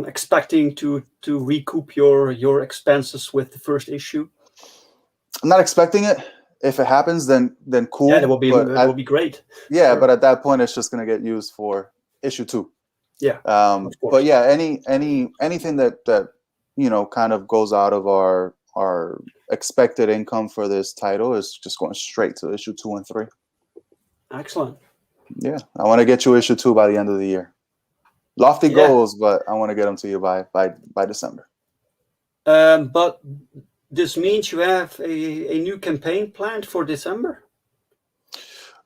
expecting to recoup your expenses with the first issue. I'm not expecting it. If it happens, then cool. Yeah, that will be great. Yeah, Sure. but at that point, it's just gonna get used for issue 2. Yeah. But yeah, anything that kind of goes out of our expected income for this title is just going straight to issue 2 and 3. Excellent. Yeah, I want to get you issue 2 by the end of the year. Lofty goals, but I want to get them to you by December. But this means you have a new campaign planned for December?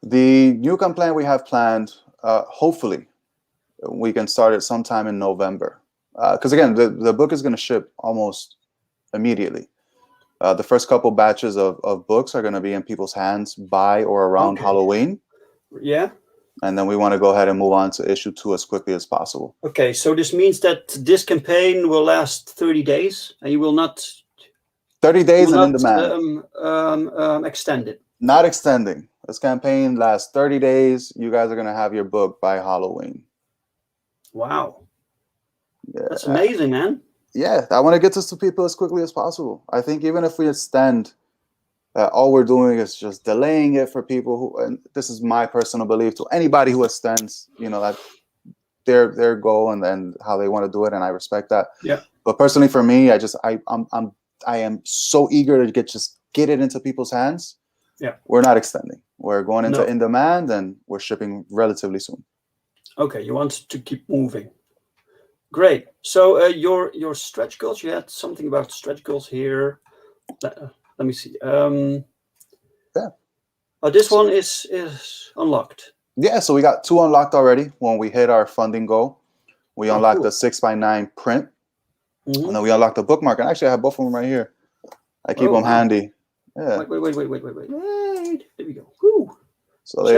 The new campaign we have planned, hopefully, we can start it sometime in November. Because again, the book is going to ship almost immediately. The first couple batches of books are going to be in people's hands by or around Halloween. Yeah. And then we want to go ahead and move on to issue 2 as quickly as possible. Okay, so this means that this campaign will last 30 days, and you will not 30 days and in demand. Extend it. Not extending. This campaign lasts 30 days. You guys are going to have your book by Halloween. Wow. Yeah. That's amazing, man. Yeah, I want to get this to people as quickly as possible. I think even if we extend, all we're doing is just delaying it for people who, and this is my personal belief, to anybody who extends, that their goal and how they want to do it, and I respect that. Yeah. But personally, for me, I am so eager to get it into people's hands. Yeah. We're not extending. We're going into in demand, and we're shipping relatively soon. Okay, you want to keep moving. Great. So your stretch goals. You had something about stretch goals here. Let me see. Yeah. Oh, this one is unlocked. Yeah, so we got 2 unlocked already. When we hit our funding goal, we unlocked the 6x9 print, and then we unlocked the bookmark. And actually, I have both of them right here. I keep them handy. Yeah. Wait. There we go. Woo. So they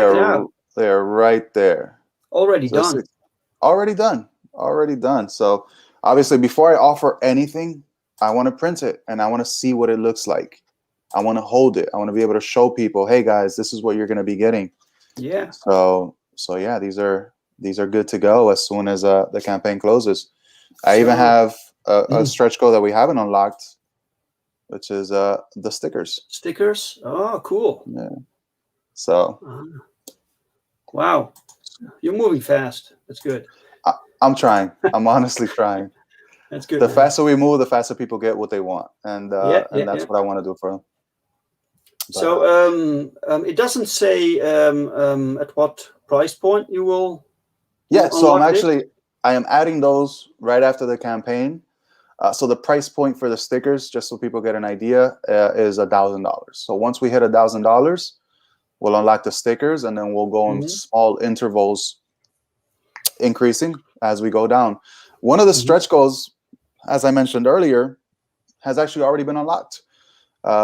are right there. Already done. Already done. already done. So obviously, before I offer anything, I want to print it and I want to see what it looks like. I want to hold it. I want to be able to show people, hey guys, this is what you're going to be getting. Yeah. So yeah, these are good to go as soon as the campaign closes. I even have a stretch goal that we haven't unlocked, which is the stickers. Stickers. Oh, cool. Yeah. So. Wow, you're moving fast. That's good. I'm trying. I'm honestly trying. That's good. The faster we move, the faster people get what they want, and that's what I want to do for them. But, so it doesn't say at what price point you will. Yeah, so I am adding those right after the campaign. So the price point for the stickers, just so people get an idea, is $1,000. So once we hit $1,000, we'll unlock the stickers, and then we'll go in small intervals, increasing as we go down. One of the stretch goals, as I mentioned earlier, has actually already been unlocked,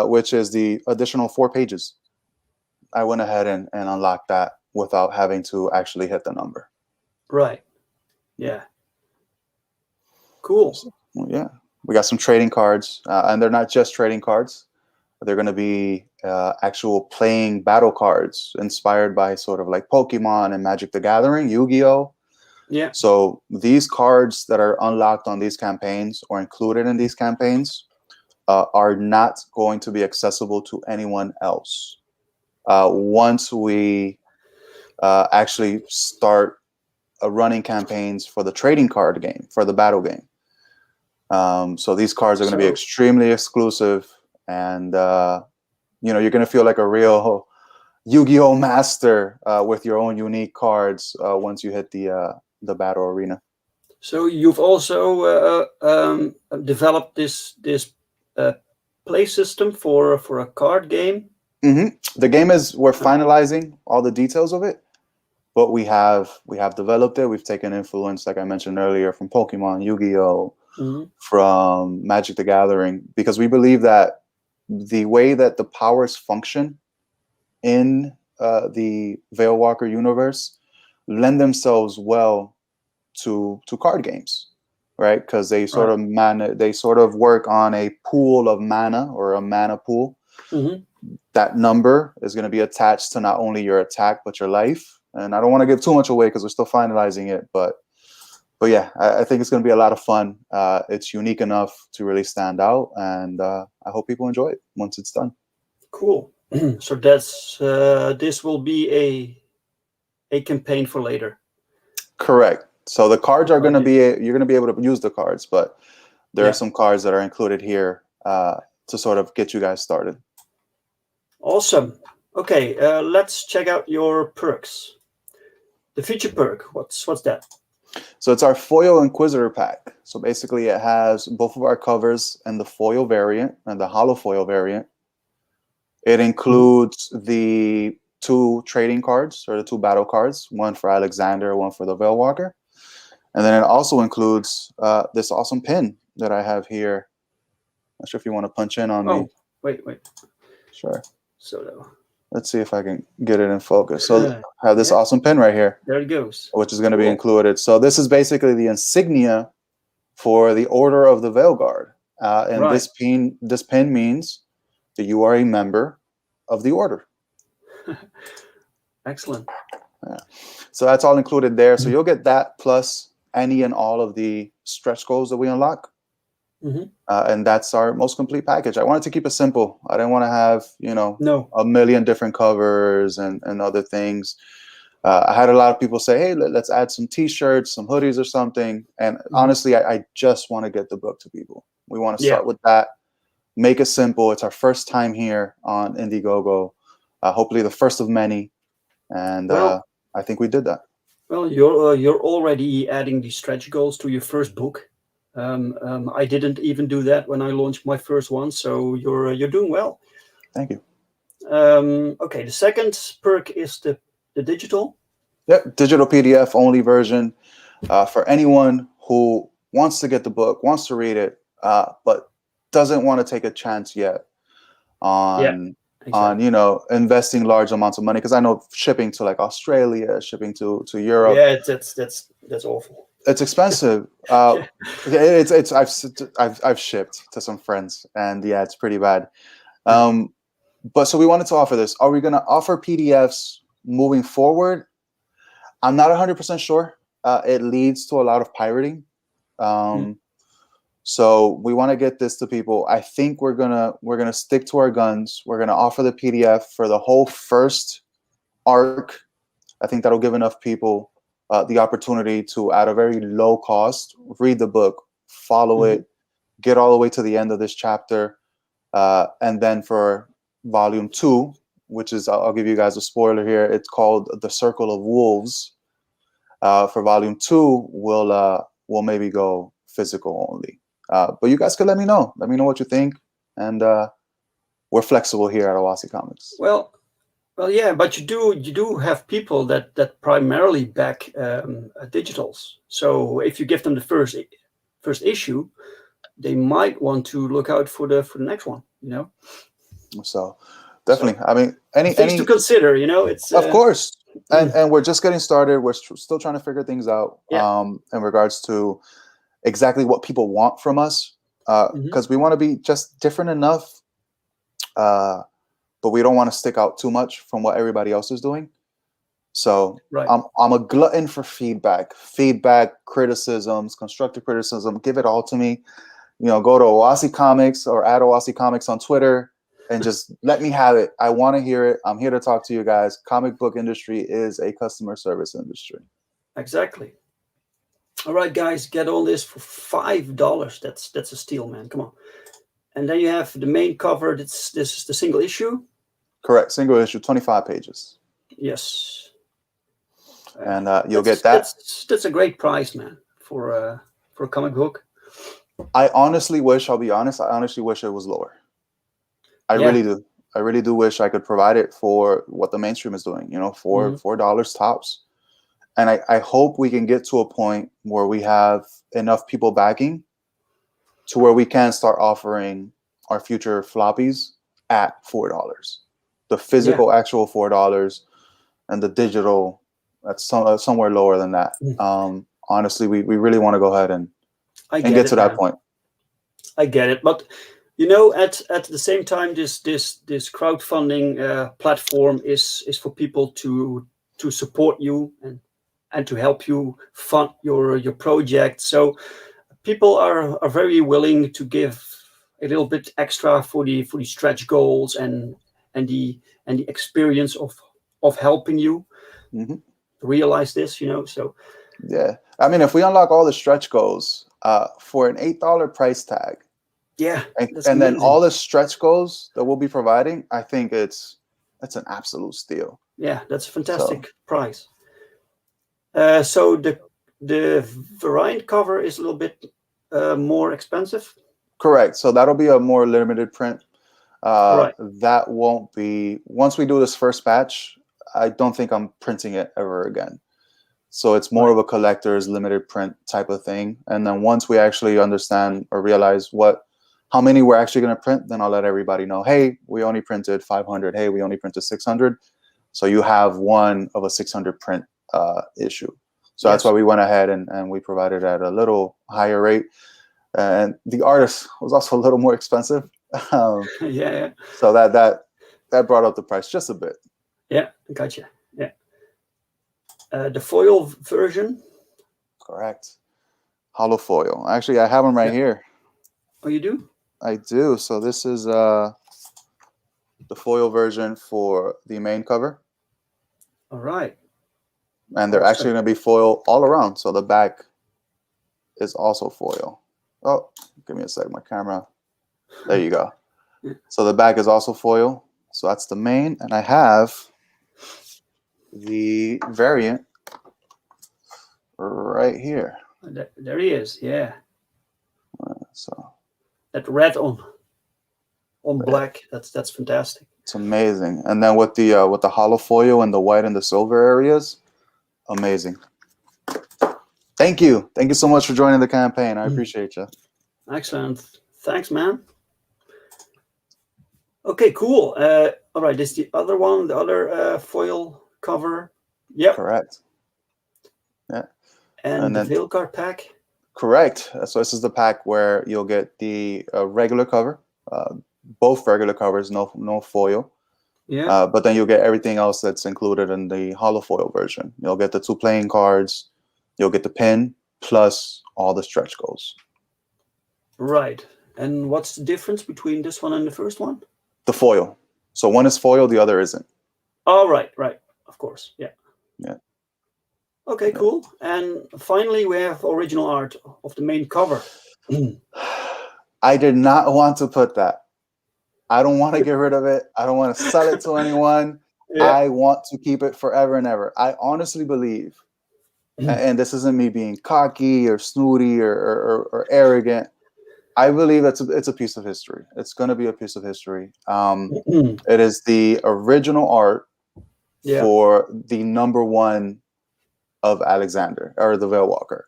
which is the additional 4 pages. I went ahead and unlocked that without having to actually hit the number. Right. Yeah. Cool. So, yeah. We got some trading cards, and they're not just trading cards. They're going to be actual playing battle cards inspired by sort of like Pokemon and Magic the Gathering, Yu-Gi-Oh! Yeah. So these cards that are unlocked on these campaigns or included in these campaigns are not going to be accessible to anyone else. Once we actually start running campaigns for the trading card game, for the battle game. So these cards are going to be extremely exclusive, and you're going to feel like a real Yu-Gi-Oh! Master with your own unique cards once you hit the battle arena. So you've also developed this play system for a card game. The game we're finalizing all the details of it, but we have developed it. We've taken influence, like I mentioned earlier, from Pokemon, Yu-Gi-Oh, from Magic the Gathering, because we believe that the way that the powers function in the VeilWalker universe lend themselves well to card games, right? Because they sort of work on a pool of mana, or a mana pool. That number is going to be attached to not only your attack but your life. And I don't want to give too much away because we're still finalizing it, but yeah, I think it's going to be a lot of fun. It's unique enough to really stand out, and I hope people enjoy it once it's done. Cool. So that's this will be a campaign for later. Correct. So the cards are going to be you're going to be able to use the cards, but there are some cards that are included here to sort of get you guys started. Awesome. Okay, let's check out your perks. The feature perk. What's that? So it's our foil Inquisitor pack. So basically, it has both of our covers and the foil variant and the hollow foil variant. It includes the 2 trading cards, or the 2 battle cards, one for Alexander, one for the VeilWalker. And then it also includes this awesome pin that I have here. Not sure if you want to punch in on me. Wait. Sure. So let's see if I can get it in focus. So I have this awesome pin right here. There it goes. Which is going to be included. So this is basically the insignia for the Order of the Veilguard. And this pin means that you are a member of the Order. Excellent. Yeah. So that's all included there. So you'll get that plus any and all of the stretch goals that we unlock. And that's our most complete package. I wanted to keep it simple. I didn't want to have, a million different covers and other things. I had a lot of people say, hey, let's add some T-shirts, some hoodies or something. And honestly, I just want to get the book to people. We want to start with that. Make it simple. It's our first time here on Indiegogo. Hopefully the first of many. And I think we did that. Well, you're already adding the stretch goals to your first book. I didn't even do that when I launched my first one, so you're doing well. Thank you. Okay, the second perk is the digital. Yep, digital PDF only version for anyone who wants to get the book, wants to read it, but doesn't want to take a chance yet on investing large amounts of money, because I know shipping to like Australia, shipping to Europe. Yeah, that's awful. It's expensive. Yeah. It's I've shipped to some friends, and yeah, it's pretty bad. But so we wanted to offer this. Are we going to offer PDFs moving forward? I'm not 100% sure. It leads to a lot of pirating. So we want to get this to people. I think we're gonna stick to our guns. We're gonna offer the PDF for the whole first arc. I think that'll give enough people the opportunity to, at a very low cost, read the book, follow it, get all the way to the end of this chapter, and then for volume 2, which is, I'll give you guys a spoiler here. It's called The Circle of Wolves. For volume 2, we'll maybe go physical only. But you guys could let me know. Let me know what you think, and we're flexible here at Oasi Comics. Well, yeah, but you do have people that primarily back digitals. So if you give them the first issue, they might want to look out for the next one. So definitely, I mean, any things to consider. It's of course, and we're just getting started. We're still trying to figure things out. Yeah. In regards to exactly what people want from us, because we want to be just different enough. But we don't want to stick out too much from what everybody else is doing. So right. I'm a glutton for feedback, criticisms, constructive criticism. Give it all to me. Go to Oasi Comics or at Oasi Comics on Twitter and just let me have it. I want to hear it. I'm here to talk to you guys. Comic book industry is a customer service industry. Exactly. All right, guys, get all this for $5. That's a steal, man. Come on. And then you have the main cover. This is the single issue. Correct. Single issue, 25 pages. Yes. And you'll get that. That's a great price, man, for a comic book. I honestly wish, I'll be honest, it was lower. I really do. I really do wish I could provide it for what the mainstream is doing, $4 tops. And I hope we can get to a point where we have enough people backing to where we can start offering our future floppies at $4. The physical actual $4, and the digital that's somewhere lower than that. Honestly, we really want to go ahead and get to that point. I get it, but at the same time, this crowdfunding platform is for people to support you and to help you fund your project. So people are very willing to give a little bit extra for the stretch goals and the experience of helping you realize this. So yeah, I mean, if we unlock all the stretch goals for an $8 price tag, and then all the stretch goals that we'll be providing, I think that's an absolute steal. Yeah, that's a fantastic price. So the variant cover is a little bit more expensive. Correct. So that'll be a more limited print. Right. That won't be, once we do this first batch, I don't think I'm printing it ever again. So it's more of a collector's limited print type of thing. And then once we actually understand or realize how many we're actually going to print, then I'll let everybody know, hey, we only printed 500. Hey, we only printed 600. So you have one of a 600 print issue. So that's why we went ahead and we provided at a little higher rate. And the artist was also a little more expensive. Yeah. So that brought up the price just a bit. Yeah, gotcha. Yeah. The foil version. Correct. Hollow foil. Actually, I have them right here. Oh, you do? I do. So this is the foil version for the main cover. All right. And they're actually going to be foil all around. So the back is also foil. Oh, give me a sec. My camera. There you go. So the back is also foil. So that's the main. And I have the variant right here. There he is. Yeah. So that red on black. That's fantastic. It's amazing. And then with the hollow foil and the white and the silver areas, amazing. Thank you so much for joining the campaign. I appreciate you. Excellent. Thanks, man. Okay, cool. All right, this is the other one, the other foil cover. Yep. Correct. Yeah. And the then VeilWalker pack? correct. So this is the pack where you'll get the regular cover, both regular covers, no foil. Yeah. But then you'll get everything else that's included in the hollow foil version. You'll get the 2 playing cards, you'll get the pin, plus all the stretch goals. Right. And what's the difference between this one and the first one? The foil. So one is foil, the other isn't. Oh, right. Of course. Yeah. Yeah. Okay, cool. And finally, we have original art of the main cover. I did not want to put that. I don't want to get rid of it. I don't want to sell it to anyone. Yeah. I want to keep it forever and ever. I honestly believe, and this isn't me being cocky or snooty or arrogant, I believe it's a piece of history. It's going to be a piece of history. It is the original art for the #1 of Alexander, or the VeilWalker.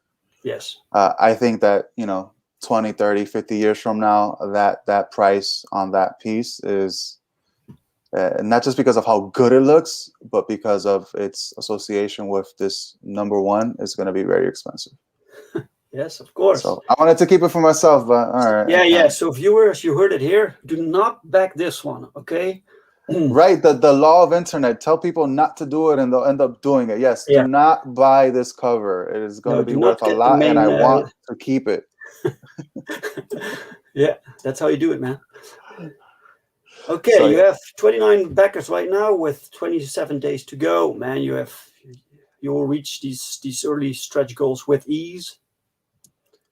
Yes. I think that, 20, 30, 50 years from now, that price on that piece is not just because of how good it looks, but because of its association with this #1 is going to be very expensive. Yes, of course. So I wanted to keep it for myself, but all right. Yeah. So viewers, you heard it here. Do not back this one, okay? Right. The law of internet. Tell people not to do it, and they'll end up doing it. Yes. Yeah. Do not buy this cover. It is going to be worth a lot, and I want to keep it. Yeah, that's how you do it, man. Okay, so, you have 29 backers right now with 27 days to go, man. You will reach these early stretch goals with ease.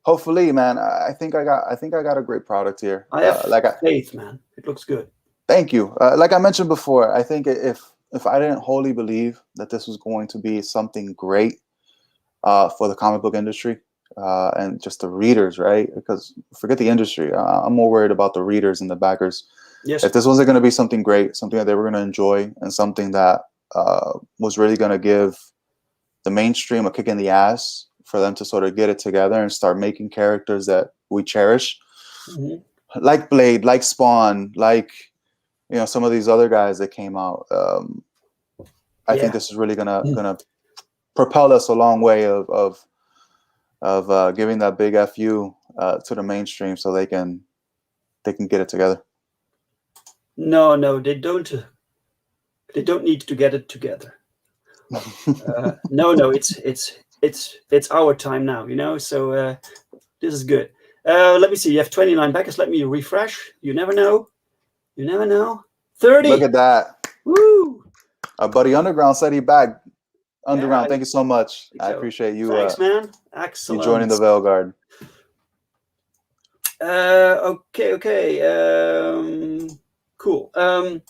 Hopefully, man. I think I got a great product here. I have faith, man. It looks good. Thank you. Like I mentioned before, I think if I didn't wholly believe that this was going to be something great for the comic book industry and just the readers, right? Because forget the industry. I'm more worried about the readers and the backers. Yes. If this wasn't going to be something great, something that they were going to enjoy, and something that was really going to give the mainstream a kick in the ass for them to sort of get it together and start making characters that we cherish, like Blade, like Spawn, like some of these other guys that came out. I think this is really gonna propel us a long way of giving that big FU to the mainstream so they can get it together. No, they don't. They don't need to get it together. No, it's our time now, So this is good. Let me see. You have 29 backers. Let me refresh. You never know. 30. Look at that. Woo! Our buddy Underground said he back. Underground, thank you so much. I appreciate you. Thanks, man. Excellent. You joining the VeilGuard. Okay. Cool. To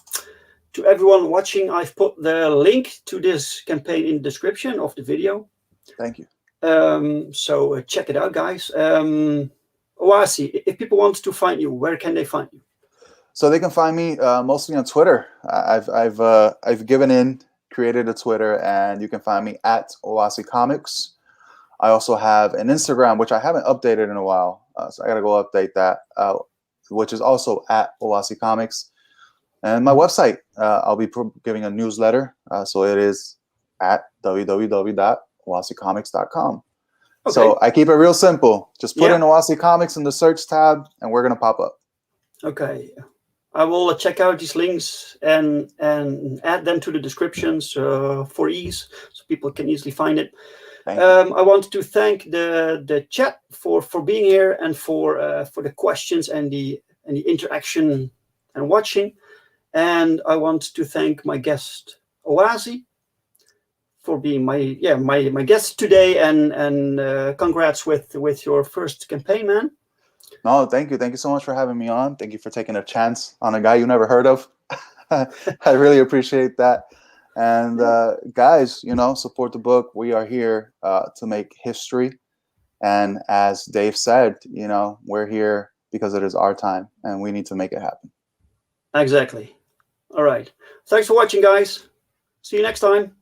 everyone watching, I've put the link to this campaign in the description of the video. Thank you. So check it out, guys. Oasi, if people want to find you, where can they find you? So they can find me mostly on Twitter. I've created a Twitter, and you can find me at Oasi Comics. I also have an Instagram, which I haven't updated in a while, so I got to go update that, which is also at Oasi Comics. And my website, I'll be giving a newsletter, so it is at www.oasicomics.com. Okay. So I keep it real simple. Just put in Oasi Comics in the search tab, and we're gonna pop up. Okay, I will check out these links and add them to the descriptions for ease, so people can easily find it. I want to thank the chat for being here and for the questions and the interaction and watching. And I want to thank my guest Oasi for being my guest today, and congrats with your first campaign, man. No, thank you so much for having me on. Thank you for taking a chance on a guy you never heard of. I really appreciate that. And guys, support the book. We are here to make history, and as Dave said, we're here because it is our time, and we need to make it happen. Exactly. All right. Thanks for watching, guys. See you next time.